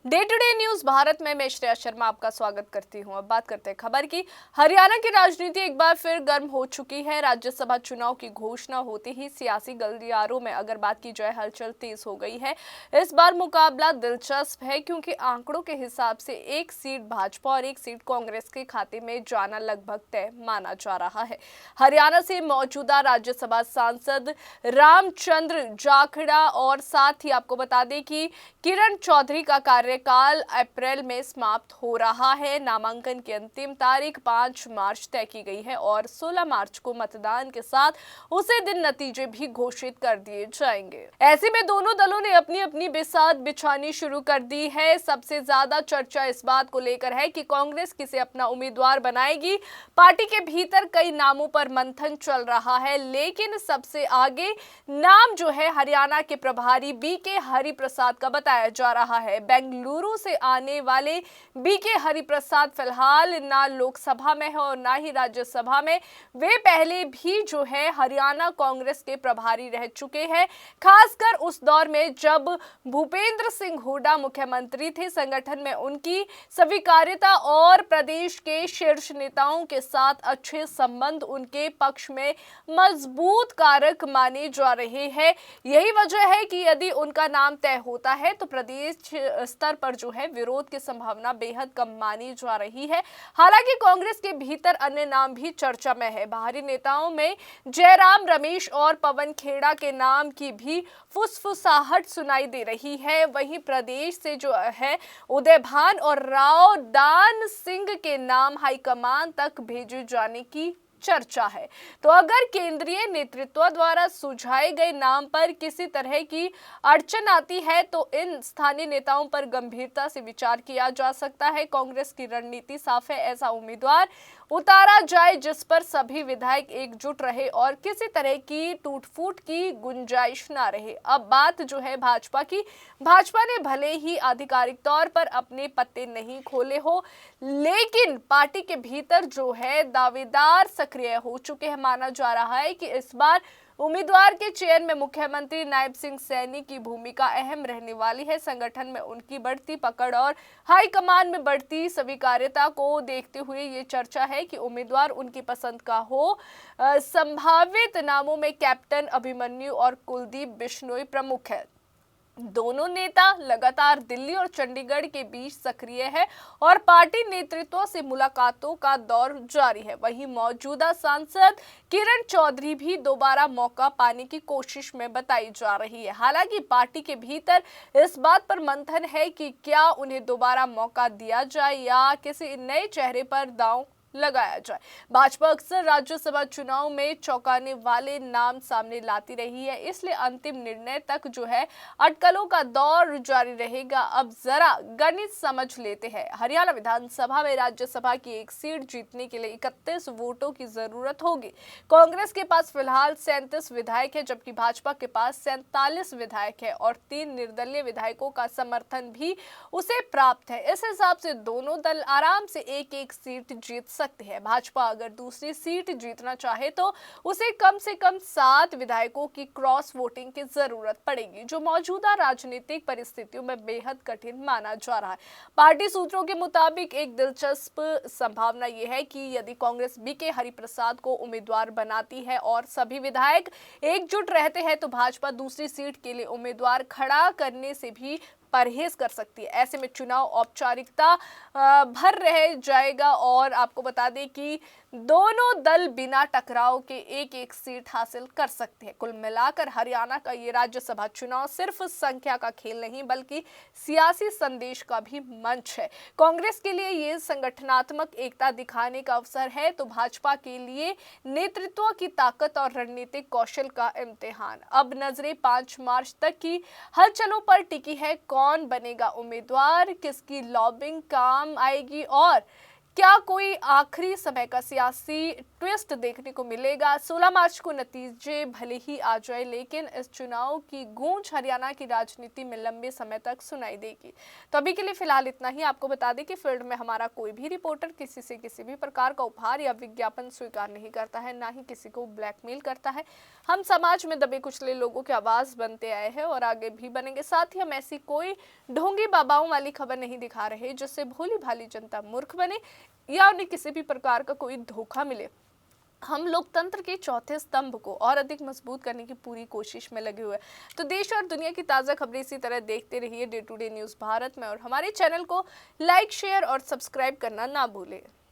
Day to day news Bharat में मैं श्रेया शर्मा आपका स्वागत करती हूं। अब बात करते हैं खबर की। हरियाणा की राजनीति एक बार फिर गर्म हो चुकी है। राज्यसभा चुनाव की घोषणा होते ही सियासी गलियारों में अगर बात की जाए हलचल तेज हो गई है। इस बार मुकाबला दिलचस्प है क्योंकि आंकड़ों के हिसाब से एक सीट भाजपा और एक सीट कांग्रेस के खाते में जाना लगभग तय माना जा रहा है। हरियाणा से मौजूदा राज्यसभा सांसद रामचंद्र जाखड़ा और साथ ही आपको बता दें कि किरण चौधरी का कार्यकाल अप्रैल में समाप्त हो रहा है। नामांकन की अंतिम तारीख 5 मार्च तय की गई है और 16 मार्च को मतदान के साथ उसी दिन नतीजे भी घोषित कर दिए जाएंगे। ऐसे में दोनों दलों ने अपनी अपनी बिसात बिछानी शुरू कर दी है। सबसे ज्यादा चर्चा इस बात को लेकर है कि कांग्रेस किसे अपना उम्मीदवार बनाएगी। पार्टी के भीतर कई नामों पर मंथन चल रहा है, लेकिन सबसे आगे नाम जो है हरियाणा के प्रभारी बीके हरिप्रसाद का बताया जा रहा है। बेंगलुरु से आने वाले बीके हरिप्रसाद फिलहाल ना लोकसभा में है और ना ही राज्यसभा में। वे पहले भी जो है हरियाणा कांग्रेस के प्रभारी रह चुके हैं, खासकर उस दौर में जब भूपेंद्र सिंह हुड्डा मुख्यमंत्री थे। संगठन में उनकी स्वीकार्यता और प्रदेश के शीर्ष नेताओं के साथ अच्छे संबंध उनके पक्ष में मजबूत कारक माने जा रहे हैं। यही वजह है कि यदि उनका नाम तय होता है तो प्रदेश स्तर पर जो है विरोध की संभावना बेहद कम मानी जा रही है। हालांकि कांग्रेस के भीतर अन्य नाम भी चर्चा में है। बाहरी नेताओं में जयराम रमेश और पवन खेड़ा के नाम की भी फुसफुसाहट सुनाई दे रही है। वहीं प्रदेश से जो है उदय भान और राव दान सिंह के नाम हाईकमान तक भेजे जाने की चर्चा है। तो अगर केंद्रीय नेतृत्व द्वारा सुझाए गए नाम पर किसी तरह की अड़चन आती है तो इन स्थानीय नेताओं पर गंभीरता से विचार किया जा सकता है। कांग्रेस की रणनीति साफ है, ऐसा उम्मीदवार उतारा जाए जिस पर सभी विधायक एकजुट रहे और किसी तरह की टूट-फूट की गुंजाइश ना रहे। अब बात जो है भाजपा की। भाजपा ने भले ही आधिकारिक तौर पर अपने पत्ते नहीं खोले हो, लेकिन पार्टी के भीतर जो है दावेदार सक्रिय हो चुके हैं। माना जा रहा है कि इस बार उम्मीदवार के चयन में मुख्यमंत्री नायब सिंह सैनी की भूमिका अहम रहने वाली है। संगठन में उनकी बढ़ती पकड़ और हाईकमान में बढ़ती स्वीकार्यता को देखते हुए ये चर्चा है कि उम्मीदवार उनकी पसंद का हो। संभावित नामों में कैप्टन अभिमन्यु और कुलदीप बिश्नोई प्रमुख है। दोनों नेता लगातार दिल्ली और चंडीगढ़ के बीच सक्रिय है और पार्टी नेतृत्व से मुलाकातों का दौर जारी है। वहीं मौजूदा सांसद किरण चौधरी भी दोबारा मौका पाने की कोशिश में बताई जा रही है। हालांकि पार्टी के भीतर इस बात पर मंथन है कि क्या उन्हें दोबारा मौका दिया जाए या किसी नए चेहरे पर दांव लगाया जाए। भाजपा अक्सर राज्यसभा चुनाव में चौंकाने वाले नाम सामने लाती रही है, इसलिए अंतिम निर्णय तक जो है अटकलों का दौर जारी रहेगा। अब जरा गणित समझ लेते हैं। हरियाणा विधानसभा में राज्यसभा की एक सीट जीतने के लिए 31 वोटों की जरूरत होगी। कांग्रेस के पास फिलहाल 37 विधायक है, जबकि भाजपा के पास 47 विधायक है और 3 निर्दलीय विधायकों का समर्थन भी उसे प्राप्त है। इस हिसाब से दोनों दल आराम से एक सीट जीत सकते हैं। भाजपा अगर दूसरी सीट जीतना चाहे तो उसे कम से कम 7 विधायकों की क्रॉस वोटिंग की जरूरत पड़ेगी, जो मौजूदा राजनीतिक परिस्थितियों में बेहद कठिन माना जा रहा है। पार्टी सूत्रों के मुताबिक एक दिलचस्प संभावना यह है कि यदि कांग्रेस बीके हरिप्रसाद को उम्मीदवार बनाती है और सभी विधायक एकजुट रहते हैं तो भाजपा दूसरी सीट के लिए उम्मीदवार खड़ा करने से भी परहेज कर सकती है। ऐसे में चुनाव औपचारिकता भर रह जाएगा और आपको बता दें कि दोनों दल बिना टकराव के एक सीट हासिल कर सकते हैं। कुल मिलाकर हरियाणा का ये राज्यसभा चुनाव सिर्फ संख्या का खेल नहीं बल्कि सियासी संदेश का भी मंच है। कांग्रेस के लिए ये संगठनात्मक एकता दिखाने का अवसर है तो भाजपा के लिए नेतृत्व की ताकत और रणनीतिक कौशल का इम्तिहान। अब नजरें 5 मार्च तक की हलचलों पर टिकी है। कौन बनेगा उम्मीदवार, किसकी लॉबिंग काम आएगी और क्या कोई आखिरी समय का सियासी ट्विस्ट देखने को मिलेगा? 16 मार्च को नतीजे भले ही आ जाए, लेकिन इस चुनाव की गूंज हरियाणा की राजनीति में लंबे समय तक सुनाई देगी। तो अभी के लिए फिलहाल इतना ही। आपको बता दें कि फील्ड में हमारा कोई भी रिपोर्टर किसी से किसी भी प्रकार का उपहार या विज्ञापन स्वीकार नहीं करता है, ना ही किसी को ब्लैकमेल करता है। हम समाज में दबे कुचले लोगों की आवाज बनते आए हैं और आगे भी बनेंगे। साथ ही हम ऐसी कोई ढोंगी बाबाओं वाली खबर नहीं दिखा रहे जिससे भोली भाली जनता मूर्ख बने या उन्हें किसी भी प्रकार का कोई धोखा मिले। हम लोकतंत्र के चौथे स्तंभ को और अधिक मजबूत करने की पूरी कोशिश में लगे हुए हैं। तो देश और दुनिया की ताज़ा खबरें इसी तरह देखते रहिए day to day news Bharat में, और हमारे चैनल को लाइक, शेयर और सब्सक्राइब करना ना भूलें।